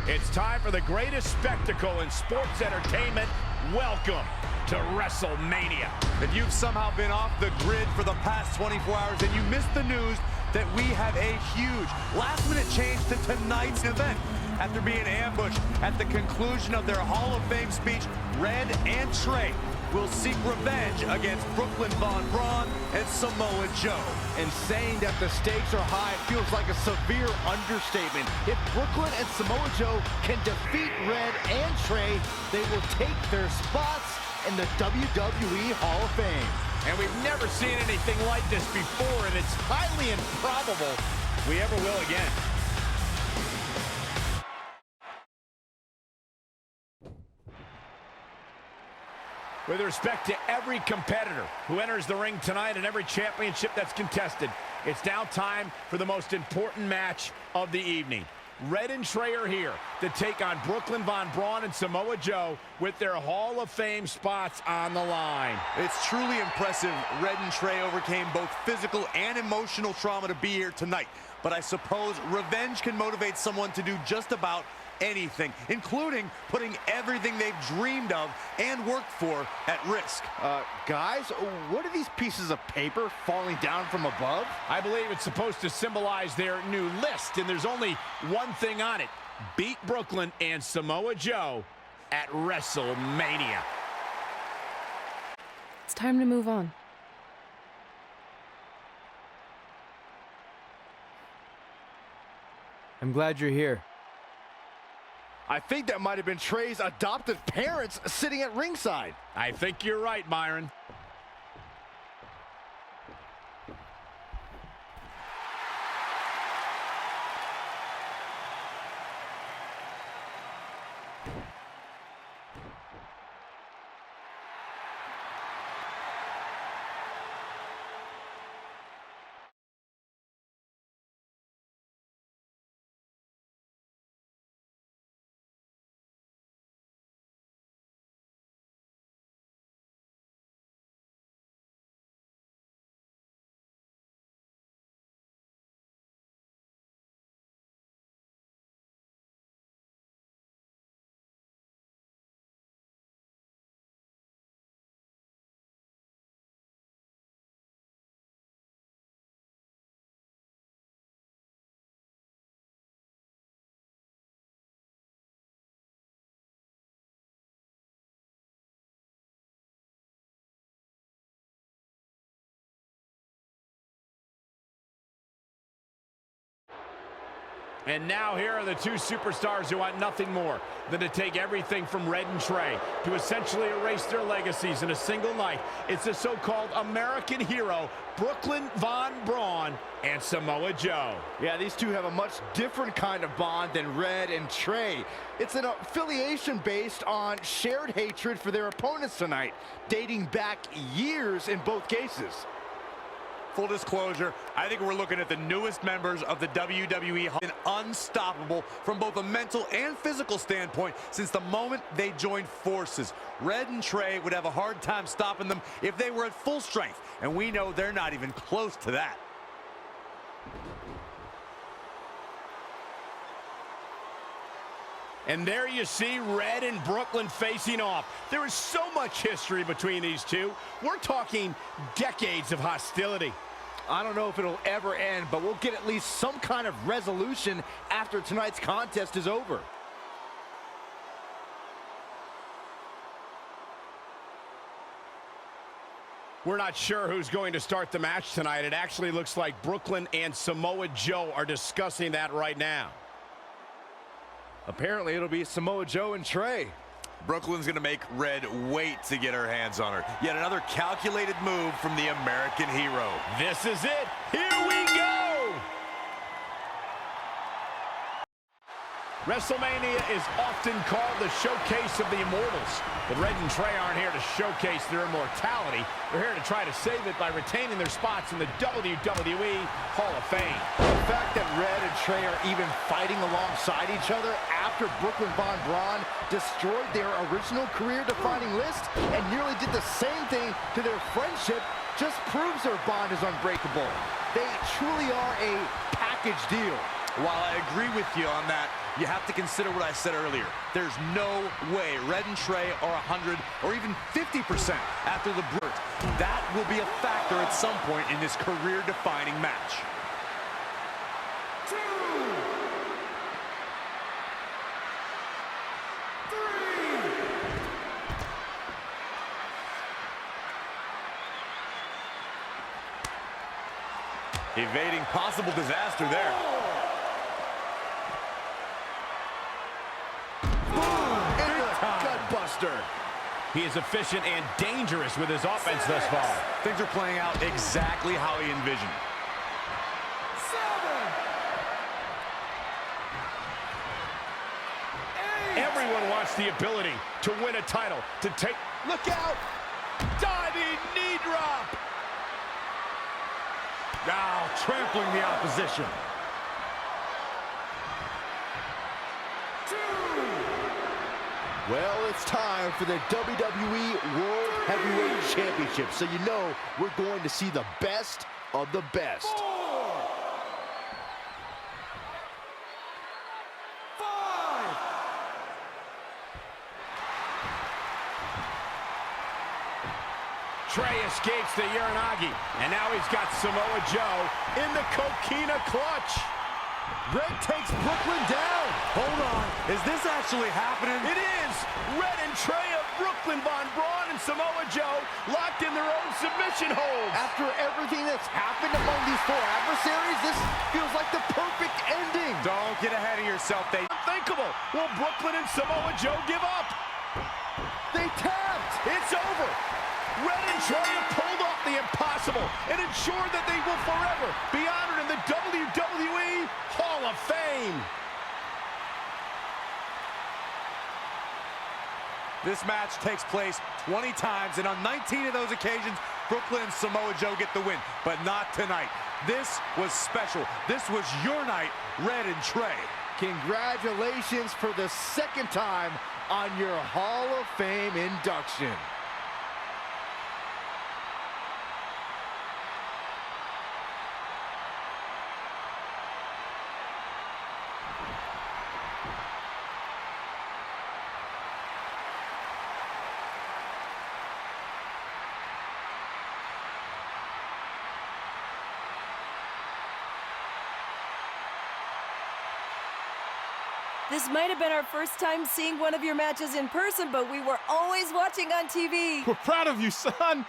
It's time for the greatest spectacle in sports entertainment. Welcome to WrestleMania. If you've somehow been off the grid for the past 24 hours and you missed the news that we have a huge last-minute change to tonight's event. After being ambushed at the conclusion of their Hall of Fame speech, Red and Trey will seek revenge against Brooklyn Von Braun and Samoa Joe. And saying that the stakes are high feels like a severe understatement. If Brooklyn and Samoa Joe can defeat Red and Trey, they will take their spots in the WWE Hall of Fame. And we've never seen anything like this before, and it's highly improbable we ever will again. With respect to every competitor who enters the ring tonight and every championship that's contested, it's now time for the most important match of the evening. Red and Trey are here to take on Brooklyn Von Braun and Samoa Joe with their Hall of Fame spots on the line. It's truly impressive Red and Trey overcame both physical and emotional trauma to be here tonight. But I suppose revenge can motivate someone to do just about anything, including putting everything they've dreamed of and worked for at risk. Guys, what are these pieces of paper falling down from above? I believe it's supposed to symbolize their new list, and there's only one thing on it. Beat Brooklyn and Samoa Joe at WrestleMania. It's time to move on. I'm glad you're here. I think that might have been Trey's adoptive parents sitting at ringside. I think you're right, Myron. And now here are the two superstars who want nothing more than to take everything from Red and Trey to essentially erase their legacies in a single night. It's the so-called American hero, Brooklyn Von Braun and Samoa Joe. Yeah, these two have a much different kind of bond than Red and Trey. It's an affiliation based on shared hatred for their opponents tonight, dating back years in both cases. Full disclosure, I think we're looking at the newest members of the WWE, unstoppable from both a mental and physical standpoint since the moment they joined forces. Red and Trey would have a hard time stopping them if they were at full strength, and we know they're not even close to that. And there you see Red and Brooklyn facing off. There is so much history between these two. We're talking decades of hostility. I don't know if it'll ever end, but we'll get at least some kind of resolution after tonight's contest is over. We're not sure who's going to start the match tonight. It actually looks like Brooklyn and Samoa Joe are discussing that right now. Apparently, it'll be Samoa Joe and Trey. Brooklyn's going to make Red wait to get her hands on her. Yet another calculated move from the American hero. This is it. Here we go. WrestleMania is often called the showcase of the immortals. But Red and Trey aren't here to showcase their immortality. They're here to try to save it by retaining their spots in the WWE Hall of Fame. The fact that Red and Trey are even fighting alongside each other after Brooklyn Von Braun destroyed their original career-defining list and nearly did the same thing to their friendship just proves their bond is unbreakable. They truly are a package deal. While I agree with you on that, you have to consider what I said earlier. There's no way Red and Trey are 100 or even 50% after the bruise. That will be a factor at some point in this career-defining match. 2, 3. Evading possible disaster there. Gutbuster. He is efficient and dangerous with his offense thus far. Things are playing out exactly how he envisioned. 7, 8. Everyone wants the ability to win a title, to take... Look out! Diving knee drop! Now trampling the opposition. 2. Well, it's time for the WWE World Heavyweight Championship, so you know we're going to see the best of the best. 4, 5. Trey escapes the Uranagi, and now he's got Samoa Joe in the Coquina clutch. Red takes Brooklyn down. Hold on, is this actually happening? It is! Red and Trey of Brooklyn, Von Braun and Samoa Joe locked in their own submission holds. After everything that's happened among these 4 adversaries, this feels like the perfect ending. Don't get ahead of yourself, they... Unthinkable! Will Brooklyn and Samoa Joe give up? They tapped. It's over! Red and Trey have pulled off the impossible and ensured that they will forever be honored in the WWE Hall of Fame. This match takes place 20 times, and on 19 of those occasions, Brooklyn and Samoa Joe get the win, but not tonight. This was special. This was your night, Red and Trey. Congratulations for the 2nd time on your Hall of Fame induction. This might have been our first time seeing one of your matches in person, but we were always watching on TV. We're proud of you, son.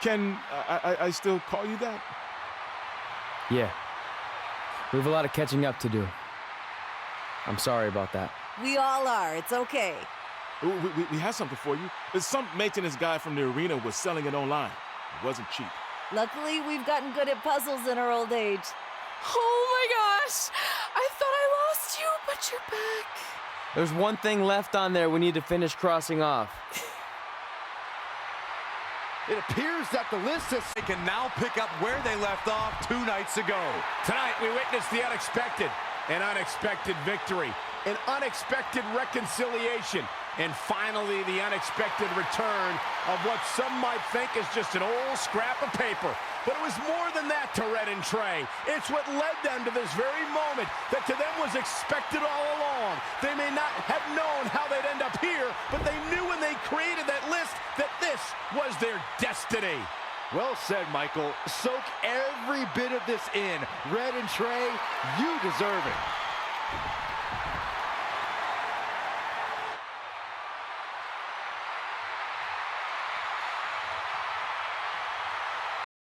Can I still call you that? Yeah. We have a lot of catching up to do. I'm sorry about that. We all are. It's okay. We have something for you. Some maintenance guy from the arena was selling it online. It wasn't cheap. Luckily, we've gotten good at puzzles in our old age. Oh my gosh! I thought I lost you, but you're back. There's one thing left on there we need to finish crossing off. It appears that the list is... They can now pick up where they left off 2 nights ago. Tonight, we witnessed the unexpected, an unexpected victory, an unexpected reconciliation, and finally the unexpected return of what some might think is just an old scrap of paper. But it was more than that to Red and Trey. It's what led them to this very moment that to them was expected all along. They may not have known how they'd end up here, but they knew when they created that list that this was their destiny. Well said, Michael. Soak every bit of this in. Red and Trey, you deserve it.